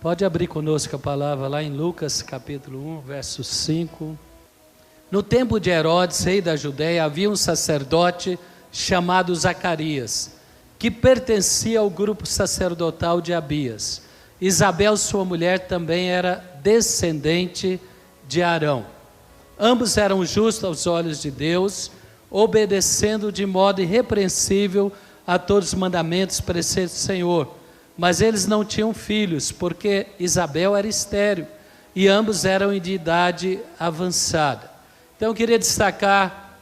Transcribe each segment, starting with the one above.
Pode abrir conosco a palavra lá em Lucas capítulo 1, verso 5. No tempo de Herodes, rei da Judéia, havia um sacerdote chamado Zacarias, que pertencia ao grupo sacerdotal de Abias. Isabel, sua mulher, também era descendente de Arão. Ambos eram justos aos olhos de Deus, obedecendo de modo irrepreensível a todos os mandamentos e preceitos do Senhor. Mas eles não tinham filhos, porque Isabel era estéril, e ambos eram de idade avançada. Então eu queria destacar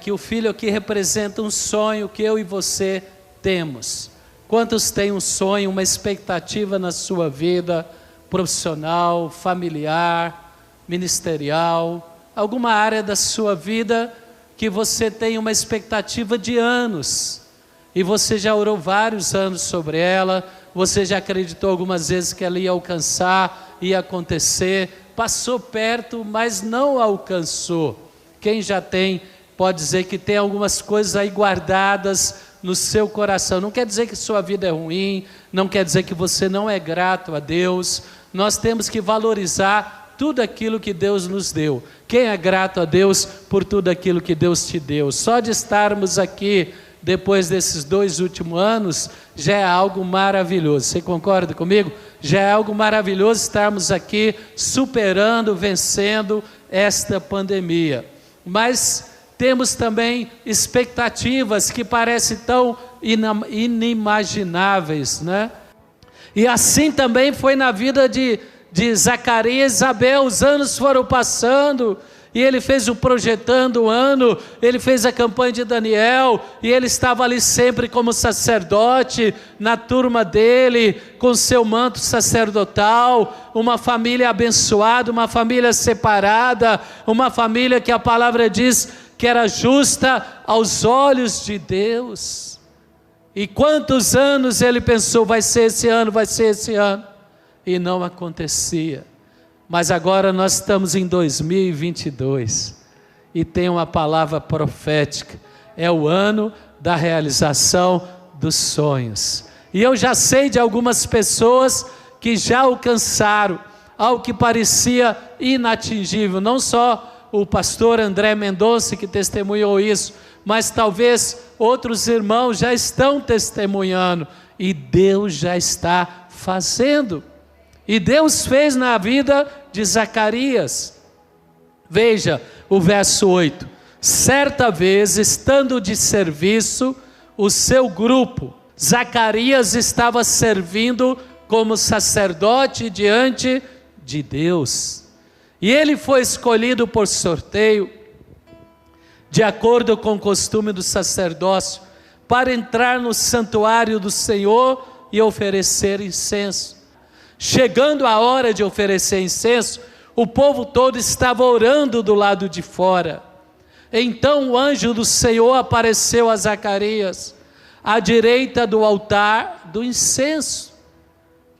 que o filho aqui representa um sonho que eu e você temos. Quantos têm um sonho, uma expectativa na sua vida profissional, familiar, ministerial, alguma área da sua vida que você tem uma expectativa de anos, e você já orou vários anos sobre ela, você já acreditou algumas vezes que ela ia alcançar, ia acontecer, passou perto, mas não alcançou. Quem já tem, pode dizer que tem algumas coisas aí guardadas no seu coração. Não quer dizer que sua vida é ruim, não quer dizer que você não é grato a Deus. Nós temos que valorizar tudo aquilo que Deus nos deu. Quem é grato a Deus por tudo aquilo que Deus te deu? Só de estarmos aqui depois desses 2 últimos anos, já é algo maravilhoso. Você concorda comigo? Já é algo maravilhoso estarmos aqui superando, vencendo esta pandemia. Mas temos também expectativas que parecem tão inimagináveis, né? E assim também foi na vida de Zacarias e Isabel. Os anos foram passando, e ele fez o Projetando o Ano, ele fez a campanha de Daniel, e ele estava ali sempre como sacerdote, na turma dele, com seu manto sacerdotal, uma família abençoada, uma família separada, uma família que a palavra diz que era justa aos olhos de Deus. E quantos anos ele pensou, vai ser esse ano, vai ser esse ano, e não acontecia. Mas agora nós estamos em 2022 e tem uma palavra profética, é o ano da realização dos sonhos. E eu já sei de algumas pessoas que já alcançaram algo que parecia inatingível, não só o pastor André Mendonça que testemunhou isso, mas talvez outros irmãos já estão testemunhando, e Deus já está fazendo. E Deus fez na vida de Zacarias. Veja o verso 8. Certa vez, estando de serviço, o seu grupo, Zacarias estava servindo como sacerdote diante de Deus. E ele foi escolhido por sorteio, de acordo com o costume do sacerdócio, para entrar no santuário do Senhor e oferecer incenso. Chegando a hora de oferecer incenso, o povo todo estava orando do lado de fora. Então o anjo do Senhor apareceu a Zacarias, à direita do altar do incenso.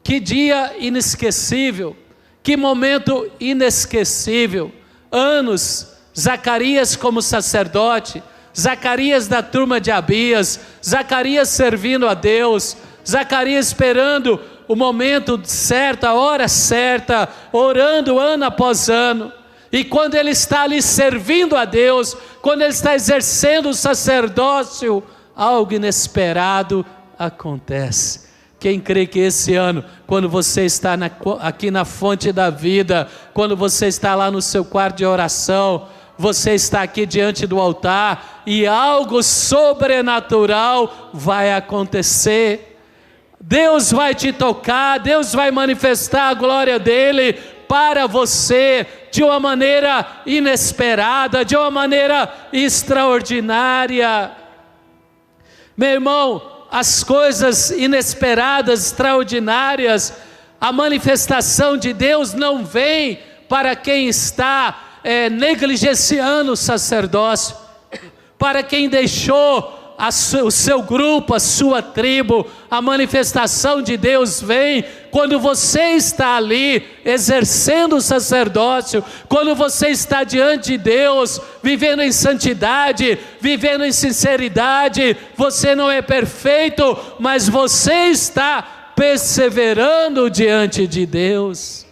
Que dia inesquecível, que momento inesquecível. Anos, Zacarias como sacerdote, Zacarias da turma de Abias, Zacarias servindo a Deus, Zacarias esperando o momento certo, a hora certa, orando ano após ano. E quando ele está ali servindo a Deus, quando ele está exercendo o sacerdócio, algo inesperado acontece. Quem crê que esse ano, quando você está aqui na fonte da vida, quando você está lá no seu quarto de oração, você está aqui diante do altar, e algo sobrenatural vai acontecer. Deus vai te tocar, Deus vai manifestar a glória dele para você de uma maneira inesperada, de uma maneira extraordinária. Meu irmão, as coisas inesperadas, extraordinárias, a manifestação de Deus não vem para quem está negligenciando o sacerdócio, para quem deixou o seu grupo, a sua tribo. A manifestação de Deus vem quando você está ali exercendo o sacerdócio, quando você está diante de Deus, vivendo em santidade, vivendo em sinceridade. Você não é perfeito, mas você está perseverando diante de Deus.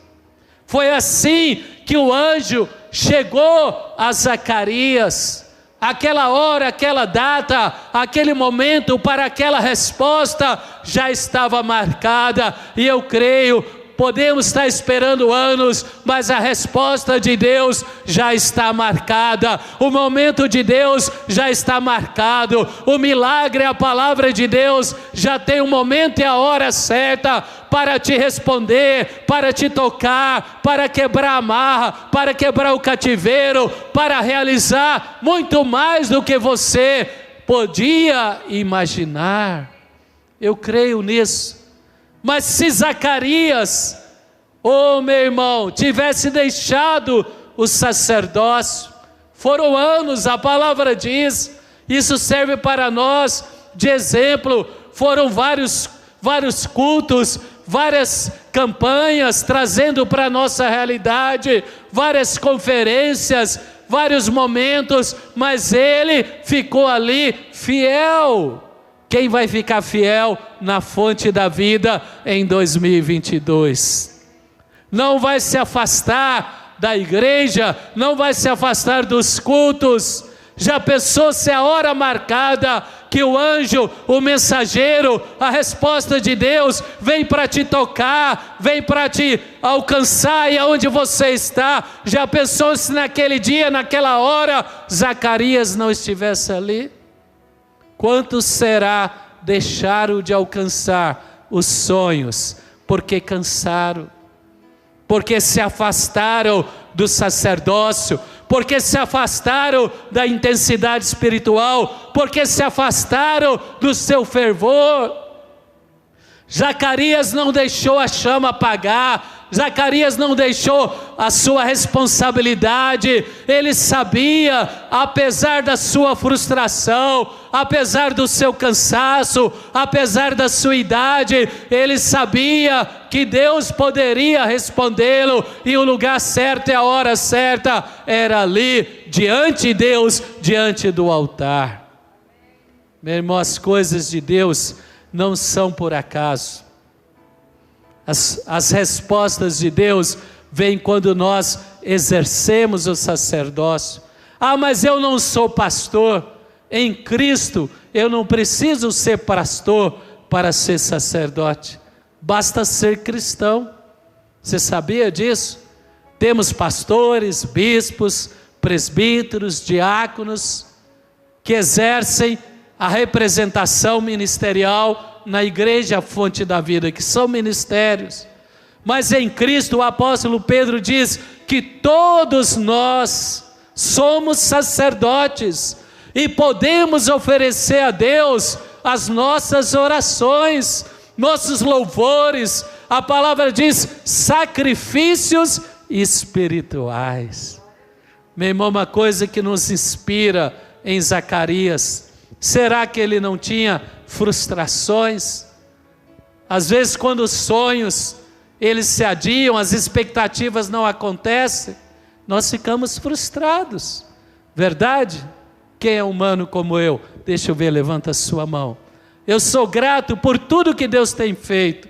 Foi assim que o anjo chegou a Zacarias. Aquela hora, aquela data, aquele momento para aquela resposta já estava marcada. E eu creio, podemos estar esperando anos, mas a resposta de Deus já está marcada. O momento de Deus já está marcado. O milagre, a palavra de Deus já tem o momento e a hora certa para te responder, para te tocar, para quebrar a amarra, para quebrar o cativeiro, para realizar muito mais do que você podia imaginar. Eu creio nisso. Mas se Zacarias, meu irmão, tivesse deixado o sacerdócio, foram anos, a palavra diz, isso serve para nós de exemplo, foram vários cultos, várias campanhas trazendo para a nossa realidade, várias conferências, vários momentos, mas ele ficou ali fiel. Quem vai ficar fiel na fonte da vida em 2022? Não vai se afastar da igreja, não vai se afastar dos cultos. Já pensou se a hora marcada que o anjo, o mensageiro, a resposta de Deus vem para te tocar, vem para te alcançar e aonde você está? Já pensou se naquele dia, naquela hora, Zacarias não estivesse ali? Quantos será deixaram de alcançar os sonhos, porque cansaram, porque se afastaram do sacerdócio, porque se afastaram da intensidade espiritual, porque se afastaram do seu fervor. Zacarias não deixou a chama apagar, Zacarias não deixou a sua responsabilidade. Ele sabia, apesar da sua frustração, apesar do seu cansaço, apesar da sua idade, ele sabia que Deus poderia respondê-lo, e o lugar certo e a hora certa era ali, diante de Deus, diante do altar. Meu irmão, as coisas de Deus não são por acaso. As respostas de Deus vêm quando nós exercemos o sacerdócio. Mas eu não sou pastor. Em Cristo eu não preciso ser pastor para ser sacerdote. Basta ser cristão. Você sabia disso? Temos pastores, bispos, presbíteros, diáconos que exercem a representação ministerial na igreja Fonte da Vida, que são ministérios. Mas em Cristo, o apóstolo Pedro diz que todos nós somos sacerdotes e podemos oferecer a Deus as nossas orações, nossos louvores. A palavra diz sacrifícios espirituais. Meu irmão, uma coisa que nos inspira em Zacarias, será que ele não tinha frustrações? Às vezes, quando os sonhos eles se adiam, as expectativas não acontecem, nós ficamos frustrados. Verdade? Quem é humano como eu? Deixa eu ver, levanta a sua mão. Eu sou grato por tudo que Deus tem feito,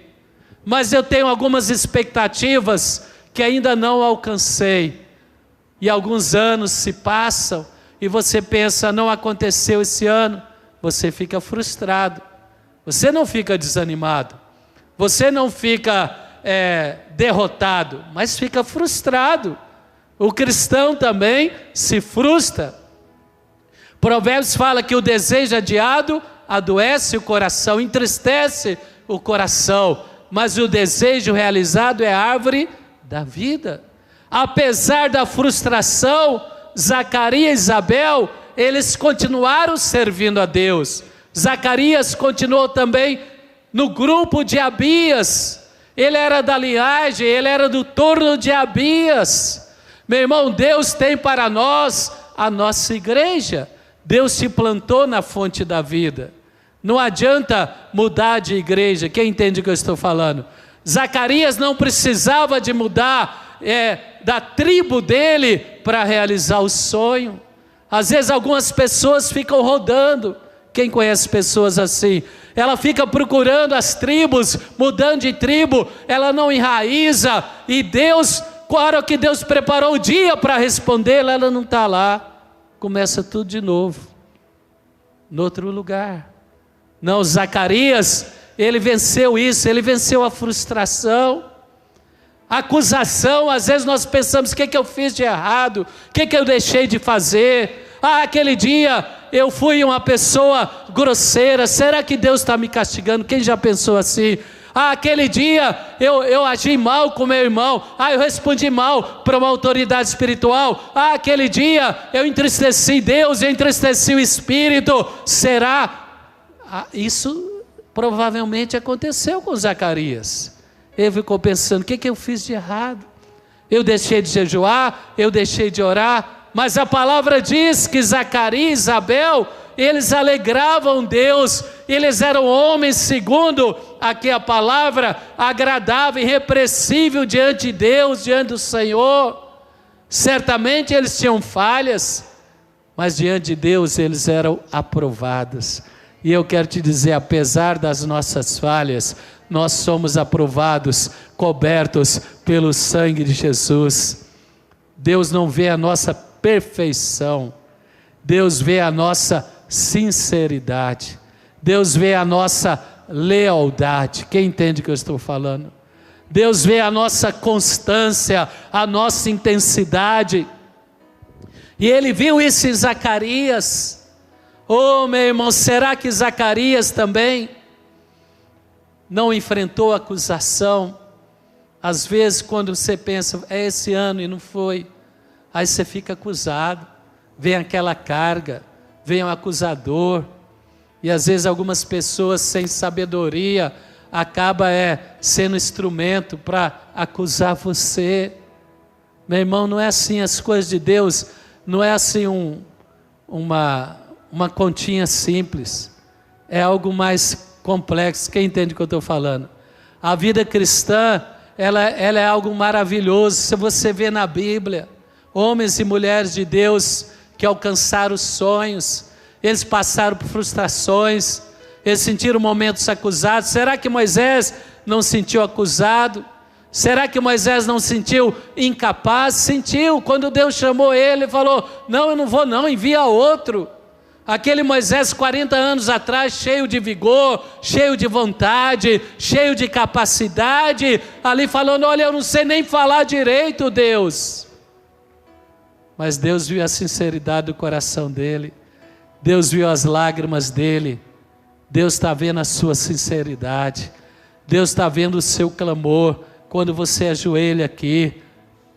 mas eu tenho algumas expectativas que ainda não alcancei. E alguns anos se passam e você pensa, não aconteceu esse ano. Você fica frustrado, você não fica desanimado, você não fica derrotado, mas fica frustrado. O cristão também se frustra. Provérbios fala que o desejo adiado adoece o coração, entristece o coração, mas o desejo realizado é a árvore da vida. Apesar da frustração, Zacarias e Isabel, eles continuaram servindo a Deus. Zacarias continuou também no grupo de Abias. Ele era da linhagem, ele era do turno de Abias. Meu irmão, Deus tem para nós a nossa igreja. Deus te plantou na fonte da vida. Não adianta mudar de igreja. Quem entende o que eu estou falando? Zacarias não precisava de mudar da tribo dele para realizar o sonho. Às vezes algumas pessoas ficam rodando, Quem conhece pessoas assim? Ela fica procurando as tribos, mudando de tribo, ela não enraiza, e Deus, a hora que Deus preparou o dia para respondê-la, ela não está lá. Começa tudo de novo, em outro lugar. Não, Zacarias, ele venceu isso, ele venceu a frustração, a acusação. Às vezes nós pensamos, o que eu fiz de errado? O que eu deixei de fazer? Aquele dia eu fui uma pessoa grosseira, será que Deus está me castigando? Quem já pensou assim? Aquele dia eu agi mal com meu irmão, eu respondi mal para uma autoridade espiritual, aquele dia eu entristeci Deus, eu entristeci o Espírito. Será? Isso provavelmente aconteceu com Zacarias. Ele ficou pensando, o que eu fiz de errado? Eu deixei de jejuar, eu deixei de orar. Mas a palavra diz que Zacarias e Isabel, eles alegravam Deus, eles eram homens segundo aqui a palavra, agradável, irrepreensível diante de Deus, diante do Senhor. Certamente eles tinham falhas, mas diante de Deus eles eram aprovados. E eu quero te dizer, apesar das nossas falhas, nós somos aprovados, cobertos pelo sangue de Jesus. Deus não vê a nossa perfeição, Deus vê a nossa sinceridade, Deus vê a nossa lealdade. Quem entende o que eu estou falando? Deus vê a nossa constância, a nossa intensidade, e Ele viu isso em Zacarias. Meu irmão, será que Zacarias também não enfrentou acusação? Às vezes quando você pensa, é esse ano e não foi, aí você fica acusado, vem aquela carga, vem o acusador, e às vezes algumas pessoas sem sabedoria, acaba sendo instrumento para acusar você. Meu irmão, não é assim, as coisas de Deus, não é assim uma continha simples, é algo mais complexo. Quem entende o que eu estou falando? A vida cristã, ela é algo maravilhoso. Se você vê na Bíblia, homens e mulheres de Deus que alcançaram sonhos, eles passaram por frustrações, eles sentiram momentos acusados. Será que Moisés não se sentiu acusado? Será que Moisés não se sentiu incapaz? Sentiu. Quando Deus chamou ele, falou, não, eu não vou não, envia outro. Aquele Moisés 40 anos atrás, cheio de vigor, cheio de vontade, cheio de capacidade, ali falando, olha, eu não sei nem falar direito, Deus. Mas Deus viu a sinceridade do coração dele, Deus viu as lágrimas dele, Deus está vendo a sua sinceridade, Deus está vendo o seu clamor. Quando você ajoelha aqui,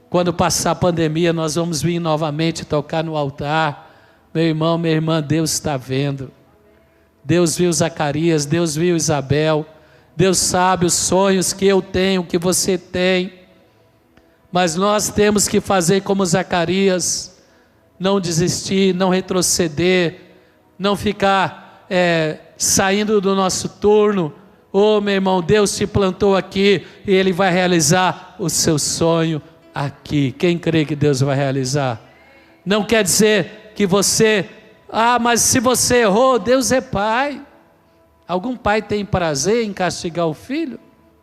quando passar a pandemia, nós vamos vir novamente tocar no altar. Meu irmão, minha irmã, Deus está vendo. Deus viu Zacarias, Deus viu Isabel, Deus sabe os sonhos que eu tenho, que você tem, mas nós temos que fazer como Zacarias, não desistir, não retroceder, não ficar saindo do nosso turno. Meu irmão, Deus te plantou aqui e Ele vai realizar o seu sonho aqui. Quem crê que Deus vai realizar? Não quer dizer que você, mas se você errou, Deus é pai. Algum pai tem prazer em castigar o filho?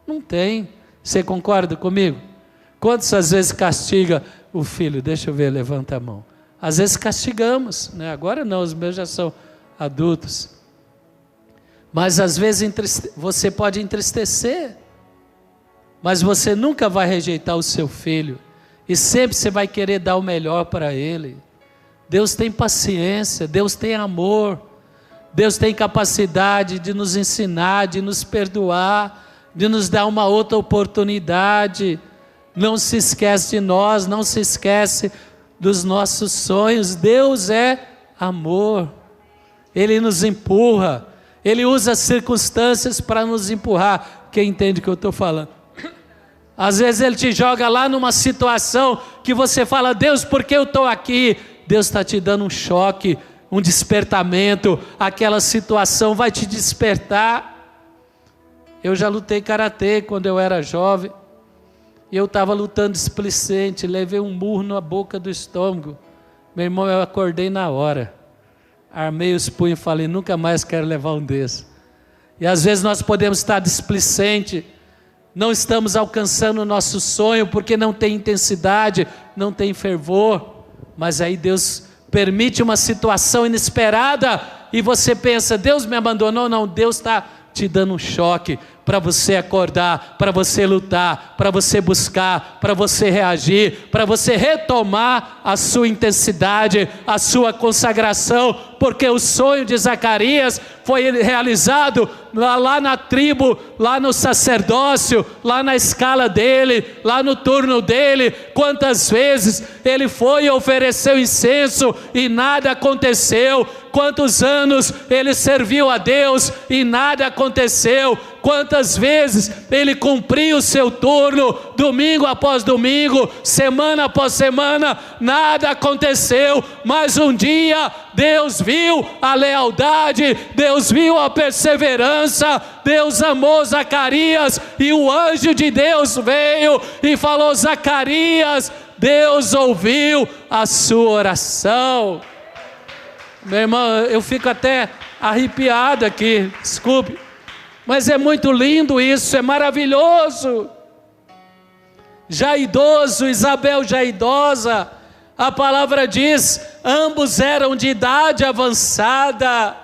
Não tem. Você concorda comigo? Quantas vezes castiga o filho? Deixa eu ver, levanta a mão. Às vezes castigamos, né? Agora não, os meus já são adultos. Mas às vezes você pode entristecer, mas você nunca vai rejeitar o seu filho, e sempre você vai querer dar o melhor para ele. Deus tem paciência, Deus tem amor, Deus tem capacidade de nos ensinar, de nos perdoar, de nos dar uma outra oportunidade. Não se esquece de nós, não se esquece dos nossos sonhos. Deus é amor, Ele nos empurra, Ele usa as circunstâncias para nos empurrar. Quem entende o que eu estou falando? Às vezes Ele te joga lá numa situação que você fala, Deus, por que eu estou aqui? Deus está te dando um choque, um despertamento, aquela situação vai te despertar. Eu já lutei karatê quando eu era jovem, e eu estava lutando displicente, levei um murro na boca do estômago. Meu irmão, eu acordei na hora. armei os punhos e falei, nunca mais quero levar um desses. E às vezes nós podemos estar displicente, não estamos alcançando o nosso sonho, porque não tem intensidade, não tem fervor, mas aí Deus permite uma situação inesperada, e você pensa, Deus me abandonou? Não, Deus está te dando um choque, para você acordar, para você lutar, para você buscar, para você reagir, para você retomar a sua intensidade, a sua consagração, porque o sonho de Zacarias foi realizado lá na tribo, lá no sacerdócio, lá na escala dele, lá no turno dele. Quantas vezes ele foi e ofereceu incenso e nada aconteceu? Quantos anos ele serviu a Deus e nada aconteceu? Quantas vezes ele cumpriu o seu turno, domingo após domingo, semana após semana, nada aconteceu, mas um dia Deus viu a lealdade, Deus viu a perseverança, Deus amou Zacarias, e o anjo de Deus veio e falou, Zacarias, Deus ouviu a sua oração. Meu irmão, eu fico até arrepiado aqui, desculpe, mas é muito lindo isso, é maravilhoso. Já idoso, Isabel já idosa, a palavra diz, ambos eram de idade avançada,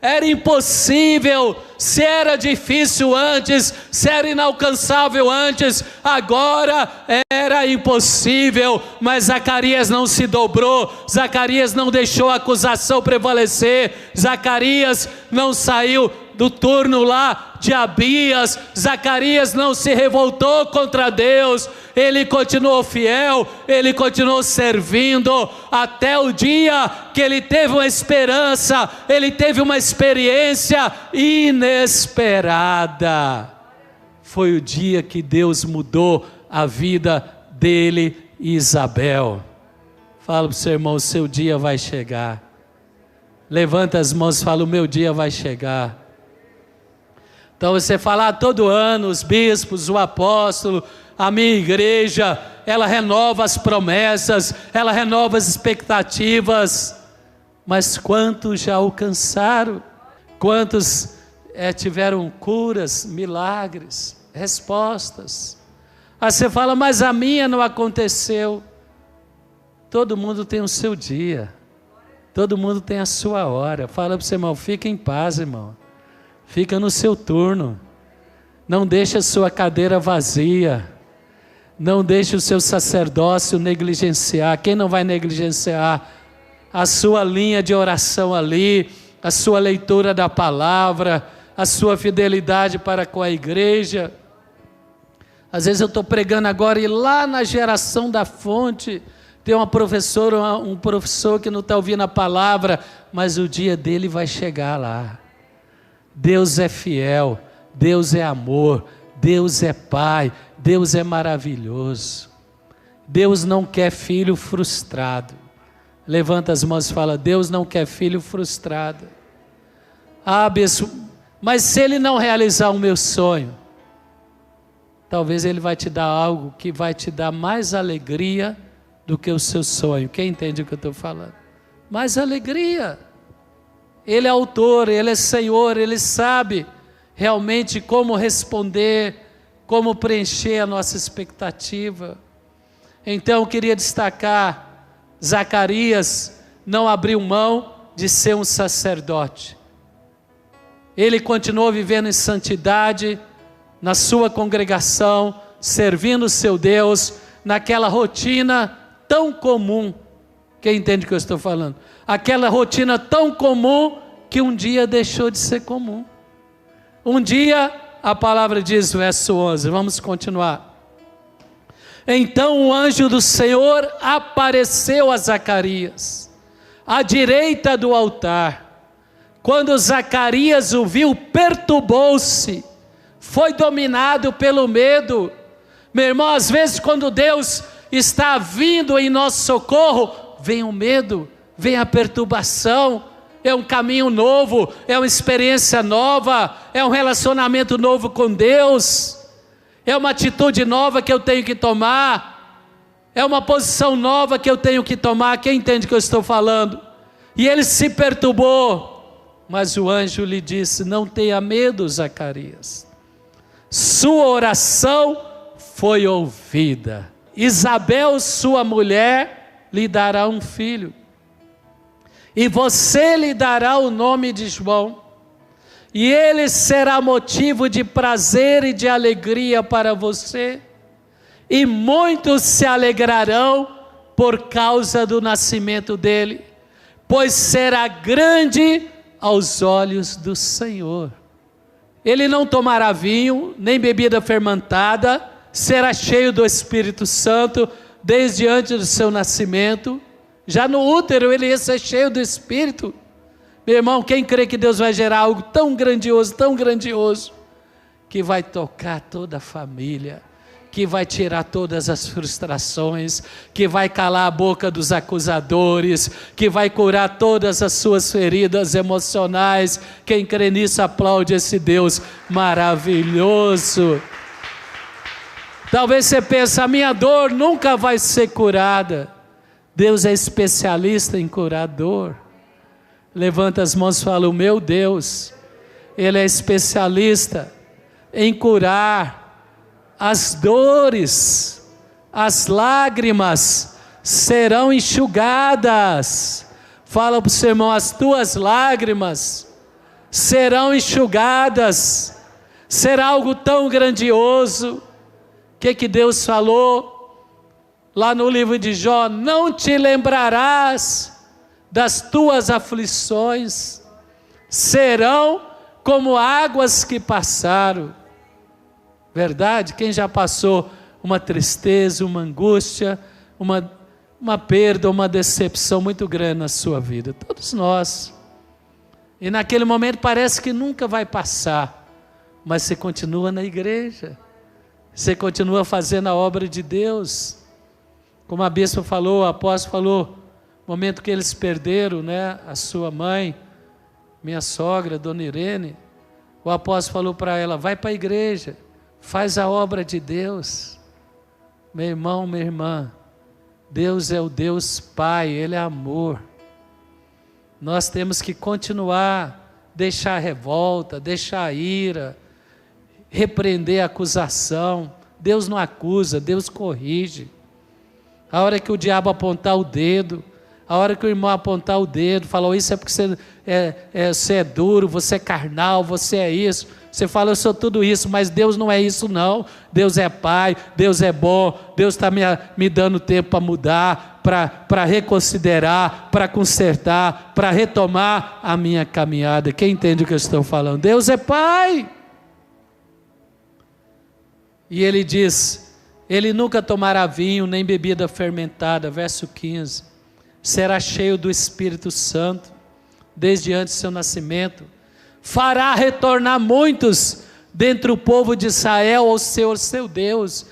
era impossível, se era difícil antes, se era inalcançável antes, agora era impossível, mas Zacarias não se dobrou, Zacarias não deixou a acusação prevalecer, Zacarias não saiu do turno lá de Abias, Zacarias não se revoltou contra Deus, ele continuou fiel, ele continuou servindo, até o dia que ele teve uma esperança, ele teve uma experiência inesperada. Foi o dia que Deus mudou a vida dele e Isabel. Fala para o seu irmão, o seu dia vai chegar. Levanta as mãos e fala, o meu dia vai chegar. Então você fala, todo ano os bispos, o apóstolo, a minha igreja, ela renova as promessas, ela renova as expectativas, mas quantos já alcançaram? Quantos tiveram curas, milagres, respostas? Aí você fala, mas a minha não aconteceu. Todo mundo tem o seu dia, todo mundo tem a sua hora. Fala para o seu irmão, fica em paz, irmão. Fica no seu turno, não deixe a sua cadeira vazia, não deixe o seu sacerdócio negligenciar. Quem não vai negligenciar? A sua linha de oração ali, a sua leitura da palavra, a sua fidelidade para com a igreja. Às vezes eu estou pregando agora e lá na geração da fonte, tem uma professora, um professor que não está ouvindo a palavra, mas o dia dele vai chegar lá. Deus é fiel, Deus é amor, Deus é Pai, Deus é maravilhoso. Deus não quer filho frustrado. Levanta as mãos e fala, Deus não quer filho frustrado. Ah, bispo, mas se ele não realizar o meu sonho, talvez ele vai te dar algo que vai te dar mais alegria do que o seu sonho. Quem entende o que eu estou falando? Mais alegria. Ele é autor, Ele é Senhor, Ele sabe realmente como responder, como preencher a nossa expectativa. Então eu queria destacar, Zacarias não abriu mão de ser um sacerdote. Ele continuou vivendo em santidade, na sua congregação, servindo o seu Deus, naquela rotina tão comum. Quem entende o que eu estou falando? Aquela rotina tão comum que um dia deixou de ser comum. Um dia, a palavra diz, verso 11, vamos continuar. Então o anjo do Senhor apareceu a Zacarias, à direita do altar. Quando Zacarias o viu, perturbou-se, foi dominado pelo medo. Meu irmão, às vezes quando Deus está vindo em nosso socorro, vem o medo, vem a perturbação, é um caminho novo, é uma experiência nova, é um relacionamento novo com Deus, é uma atitude nova que eu tenho que tomar, é uma posição nova que eu tenho que tomar. Quem entende o que eu estou falando? E ele se perturbou, mas o anjo lhe disse: não tenha medo, Zacarias, sua oração foi ouvida. Isabel, sua mulher, lhe dará um filho, e você lhe dará o nome de João, e ele será motivo de prazer e de alegria para você, e muitos se alegrarão por causa do nascimento dele, pois será grande aos olhos do Senhor. Ele não tomará vinho, nem bebida fermentada, será cheio do Espírito Santo desde antes do seu nascimento. Já no útero ele ia ser cheio do Espírito. Meu irmão, quem crê que Deus vai gerar algo tão grandioso, que vai tocar toda a família, que vai tirar todas as frustrações, que vai calar a boca dos acusadores, que vai curar todas as suas feridas emocionais. Quem crê nisso aplaude esse Deus maravilhoso. Talvez você pense: a minha dor nunca vai ser curada. Deus é especialista em curar dor. Levanta as mãos e fala: o meu Deus, Ele é especialista em curar as dores, as lágrimas serão enxugadas. Fala para o seu irmão: as tuas lágrimas serão enxugadas. Será algo tão grandioso. O que Deus falou lá no livro de Jó? Não te lembrarás das tuas aflições, serão como águas que passaram. Verdade? Quem já passou uma tristeza, uma angústia, uma perda, uma decepção muito grande na sua vida? Todos nós. E naquele momento parece que nunca vai passar, mas você continua na igreja, você continua fazendo a obra de Deus. Como a bispa falou, o apóstolo falou, no momento que eles perderam, né, a sua mãe, minha sogra, Dona Irene, o apóstolo falou para ela: vai para a igreja, faz a obra de Deus. Meu irmão, minha irmã, Deus é o Deus Pai, Ele é amor. Nós temos que continuar, deixar a revolta, deixar a ira, repreender a acusação. Deus não acusa, Deus corrige. A hora que o diabo apontar o dedo, a hora que o irmão apontar o dedo, falou: isso é porque você é duro, você é carnal, você é isso. Você fala: eu sou tudo isso, mas Deus não é isso não. Deus é Pai, Deus é bom, Deus está me dando tempo para mudar, para reconsiderar, para consertar, para retomar a minha caminhada. Quem entende o que eu estou falando? Deus é Pai. E Ele diz: Ele nunca tomará vinho, nem bebida fermentada, verso 15. Será cheio do Espírito Santo, desde antes do seu nascimento. Fará retornar muitos dentre o povo de Israel ao Senhor seu Deus.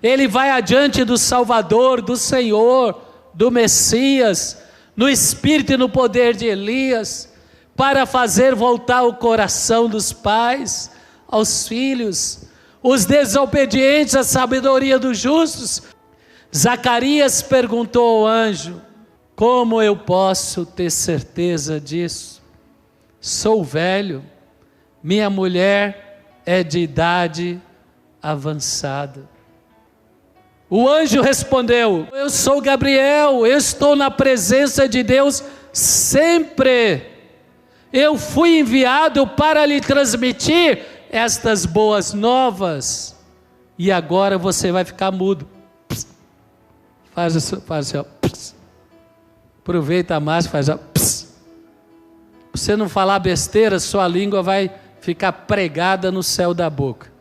Ele vai adiante do Salvador, do Senhor, do Messias, no espírito e no poder de Elias, para fazer voltar o coração dos pais aos filhos, os desobedientes à sabedoria dos justos. Zacarias perguntou ao anjo: como eu posso ter certeza disso? Sou velho, minha mulher é de idade avançada. O anjo respondeu: eu sou Gabriel, eu estou na presença de Deus sempre. Eu fui enviado para lhe transmitir estas boas novas. E agora você vai ficar mudo. Faz assim, ó. Aproveita a máscara, faz ó. Você não falar besteira, sua língua vai ficar pregada no céu da boca.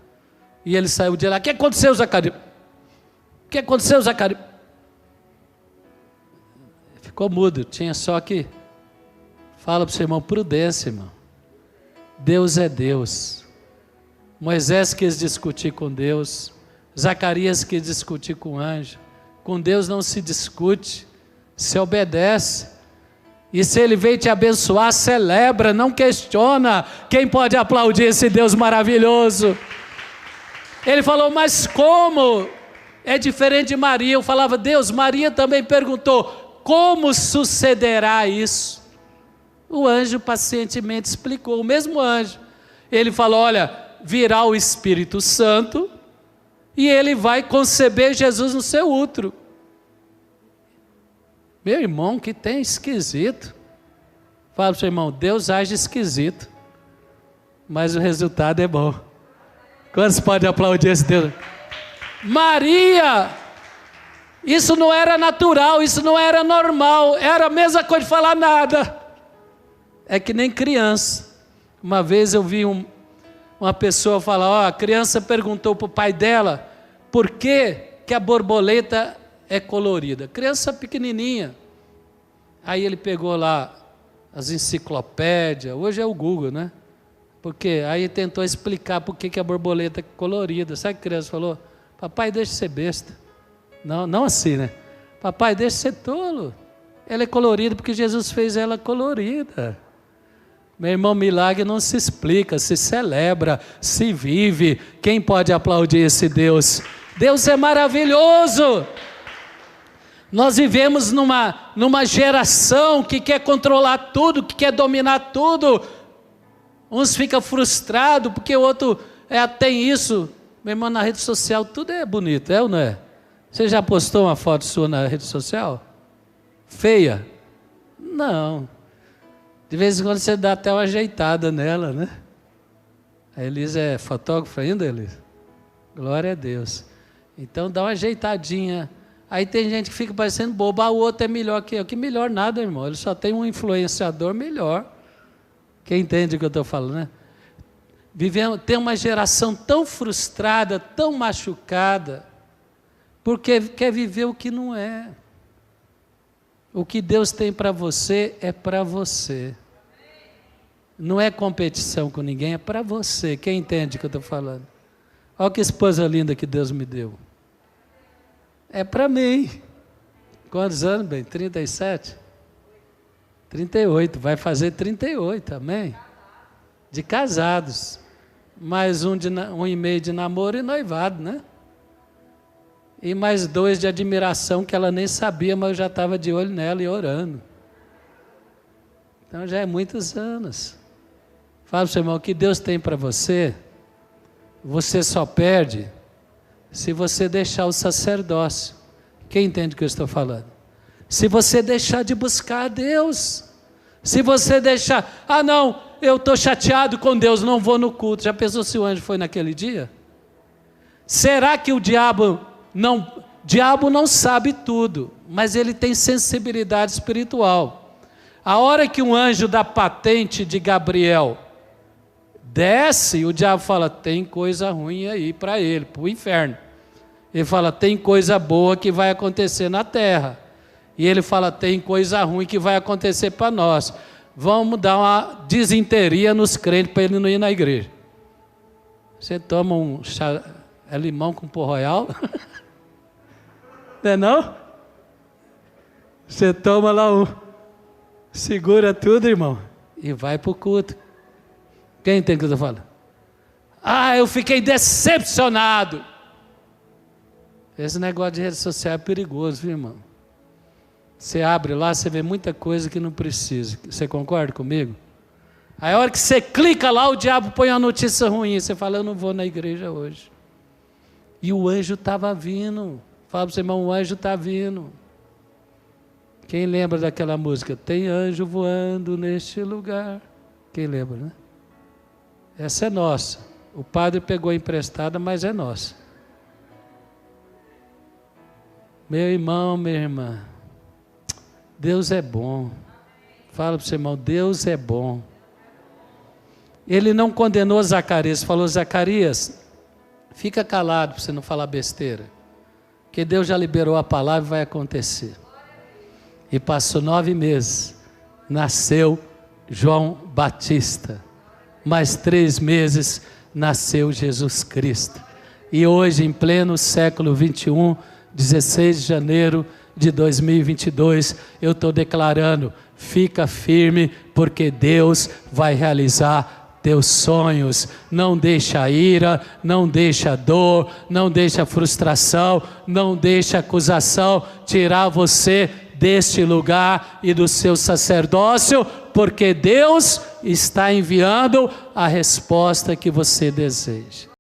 E ele saiu de lá: o que aconteceu, Zacarias? O que aconteceu, Zacarias? Ficou mudo, tinha só que... Fala para o seu irmão: prudência, irmão. Deus é Deus. Moisés quis discutir com Deus, Zacarias quis discutir com o anjo. Com Deus não se discute, se obedece. E se Ele veio te abençoar, celebra, não questiona. Quem pode aplaudir esse Deus maravilhoso? Ele falou: mas como? É diferente de Maria. Eu falava: Deus, Maria também perguntou: como sucederá isso? O anjo pacientemente explicou, o mesmo anjo. Ele falou, olha, virá o Espírito Santo e ele vai conceber Jesus no seu útero. Meu irmão, que tem esquisito. Fala para o seu irmão, Deus age esquisito, mas o resultado é bom. Quantos podem aplaudir esse Deus? Maria, isso não era natural, isso não era normal, era a mesma coisa de falar nada. É que nem criança. Uma vez eu vi uma pessoa falar, a criança perguntou para o pai dela, por que a borboleta é colorida? Criança pequenininha. Aí ele pegou lá as enciclopédias, hoje é o Google, né? Porque aí tentou explicar por que a borboleta é colorida. Sabe o que a criança falou? Papai, deixa de ser besta. Não assim, né? Papai, deixa de ser tolo. Ela é colorida porque Jesus fez ela colorida. Meu irmão, milagre não se explica, se celebra, se vive. Quem pode aplaudir esse Deus? Deus é maravilhoso. Nós vivemos numa geração que quer controlar tudo, que quer dominar tudo. Uns ficam frustrados porque o outro tem isso. Meu irmão, na rede social tudo é bonito, é ou não é? Você já postou uma foto sua na rede social? Feia? Não. De vez em quando você dá até uma ajeitada nela, né? A Elisa é fotógrafa ainda, Elisa? Glória a Deus. Então dá uma ajeitadinha. Aí tem gente que fica parecendo bobo, o outro é melhor que eu. Que melhor nada, irmão. Ele só tem um influenciador melhor. Quem entende o que eu estou falando, né? Tem uma geração tão frustrada, tão machucada, porque quer viver o que não é. O que Deus tem para você é para você. Não é competição com ninguém, é para você. Quem entende o que eu estou falando? Olha que esposa linda que Deus me deu. É para mim. Quantos anos, bem? 37? 38, vai fazer 38, amém? De casados. Mais um e meio de namoro e noivado, né? E mais 2 de admiração que ela nem sabia, mas eu já estava de olho nela e orando. Então já é muitos anos. Fala para o seu irmão, o que Deus tem para você, você só perde se você deixar o sacerdócio. Quem entende o que eu estou falando? Se você deixar de buscar a Deus. Se você deixar, não, eu estou chateado com Deus, não vou no culto. Já pensou se o anjo foi naquele dia? Será que o diabo não sabe tudo, mas ele tem sensibilidade espiritual. A hora que um anjo da patente de Gabriel desce, o diabo fala, tem coisa ruim aí para ele, para o inferno. Ele fala, tem coisa boa que vai acontecer na terra. E ele fala, tem coisa ruim que vai acontecer para nós. Vamos dar uma desinteria nos crentes para ele não ir na igreja. Você toma um chá, limão com pó royal? Não é não? Você toma lá segura tudo, irmão, e vai para o culto. Quem tem que eu estou falando? Eu fiquei decepcionado. Esse negócio de rede social é perigoso, viu, irmão? Você abre lá, você vê muita coisa que não precisa. Você concorda comigo? Aí a hora que você clica lá, o diabo põe uma notícia ruim. Você fala, eu não vou na igreja hoje. E o anjo estava vindo. Fala para o seu irmão, o anjo está vindo. Quem lembra daquela música? Tem anjo voando neste lugar. Quem lembra, né? Essa é nossa. O padre pegou emprestada, mas é nossa. Meu irmão, minha irmã, Deus é bom. Fala para o seu irmão, Deus é bom. Ele não condenou Zacarias, falou, Zacarias, fica calado para você não falar besteira. Porque Deus já liberou a palavra e vai acontecer. E passou 9 meses, nasceu João Batista. Mais 3 meses, nasceu Jesus Cristo. E hoje, em pleno século 21, 16 de janeiro de 2022, eu estou declarando, fica firme, porque Deus vai realizar teus sonhos. Não deixa a ira, não deixa a dor, não deixa a frustração, não deixa a acusação tirar você deste lugar e do seu sacerdócio, porque Deus está enviando a resposta que você deseja.